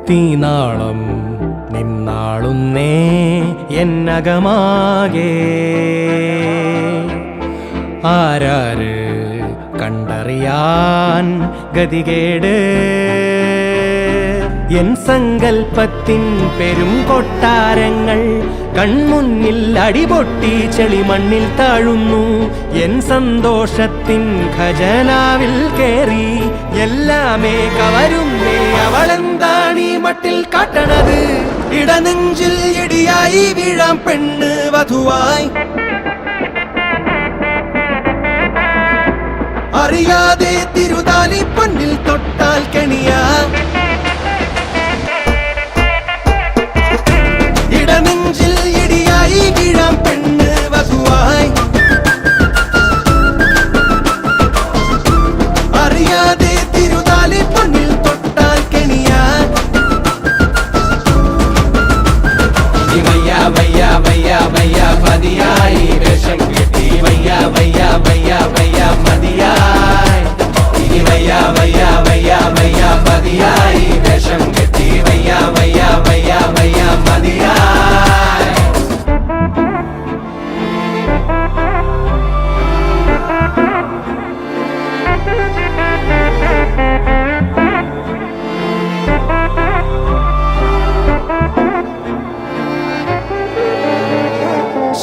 തീനാളം നിന്നാളുന്നേ എന്നകമാകെ ആരാര് കണ്ടറിയാൻ ഗതികേട് എൻ സങ്കൽപ്പത്തിൻ പെരും കൊട്ടാരങ്ങൾ കൺമുന്നിൽ അടിപൊട്ടി ചെളിമണ്ണിൽ താഴുന്നു. എൻ സന്തോഷത്തിൻ ഖജനാവിൽ കേറി എല്ലാമേ കവരുന്നേ അവളെന്താണീ മട്ടിൽ കാട്ടണത്? ഇടനെഞ്ചിൽ ഇടിയായി വീഴാം പെണ്ണ് വധുവായി, അറിയാതെ തിരുതാലി പൊന്നിൽ തൊട്ടാൽ കെണിയാ. ഇടനെഞ്ചിൽ ഇടിയായി വീഴാം പെണ്ണ് വധുവായി, അറിയാതെ തിരുതാലി പൊന്നിൽ തൊട്ടാൽ കെണിയാ. വയ്യ വയ്യ വയ്യ വയ്യ മതിയായി വേഷം കെട്ടി, വയ്യ വയ്യ വയ്യ വയ്യ മതിയായി. ഇനി വയ്യ വയ്യ വയ്യ വയ്യ മതിയായി വേഷം കെട്ടി, വയ്യ വയ്യ വയ്യ വയ്യ മതിയായി.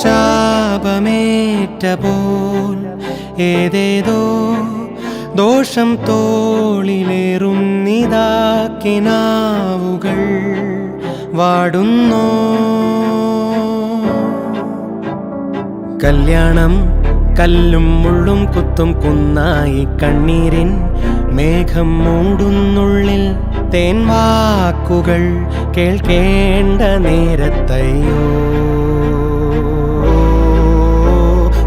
ശാപമേറ്റ പോൽ ഏതേതോ ദോഷം തോളിലേറുന്നിതാ കിനാവുകൾ വാടുന്നോ. കല്യാണം കല്ലും മുള്ളും കുത്തും കുന്നായി കണ്ണീരിൻ മേഘം മൂടുന്നുള്ളിൽ തേൻവാക്കുകൾ കേൾക്കേണ്ട നേരത്തയ്യോ.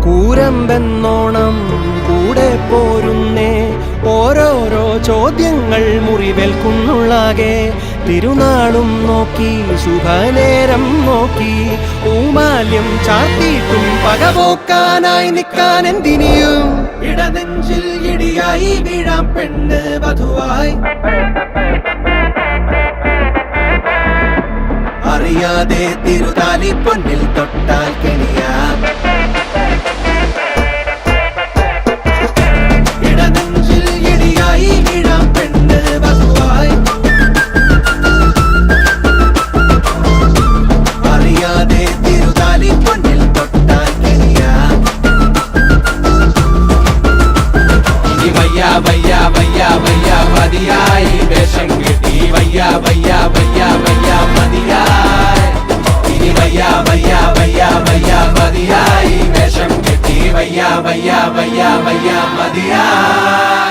കൂരമ്പെന്നോണം കൂടെ പോരുന്നേ ഓരോരോ ചോദ്യങ്ങൾ മുറിവേൽക്കുന്നുള്ളാകെ. തിരുനാളും നോക്കി ശുഭനേരം നോക്കി ഊമാല്യം ചാർത്തിയിട്ടും പകപോക്കാനായി നിൽക്കാൻ എന്തിനിയും. ഇടനെഞ്ചിൽ ഇടിയായി വീഴാം പെണ്ണ് വധുവായി, അറിയാതെ തിരുതാലി പൊന്നിൽ തൊട്ടാൽ കെണിയാ. ഇടനെഞ്ചിൽ ഇടിയായി വീഴാം പെണ്ണ് വധുവായി, അറിയാതെ തിരുതാലി പൊന്നിൽ തൊട്ടാൽ കെണിയാ. ഇനി വയ്യ വയ്യ വയ്യ വയ്യ മതിയായി വേഷം കെട്ടി, വയ്യ വയ്യ വയ്യ വയ്യ മതിയായി. ഇനി വയ്യ വയ്യ വയ്യ വയ്യ മതിയായി വേഷം കെട്ടി, വയ്യ വയ്യ വയ്യ വയ്യ മതിയായി.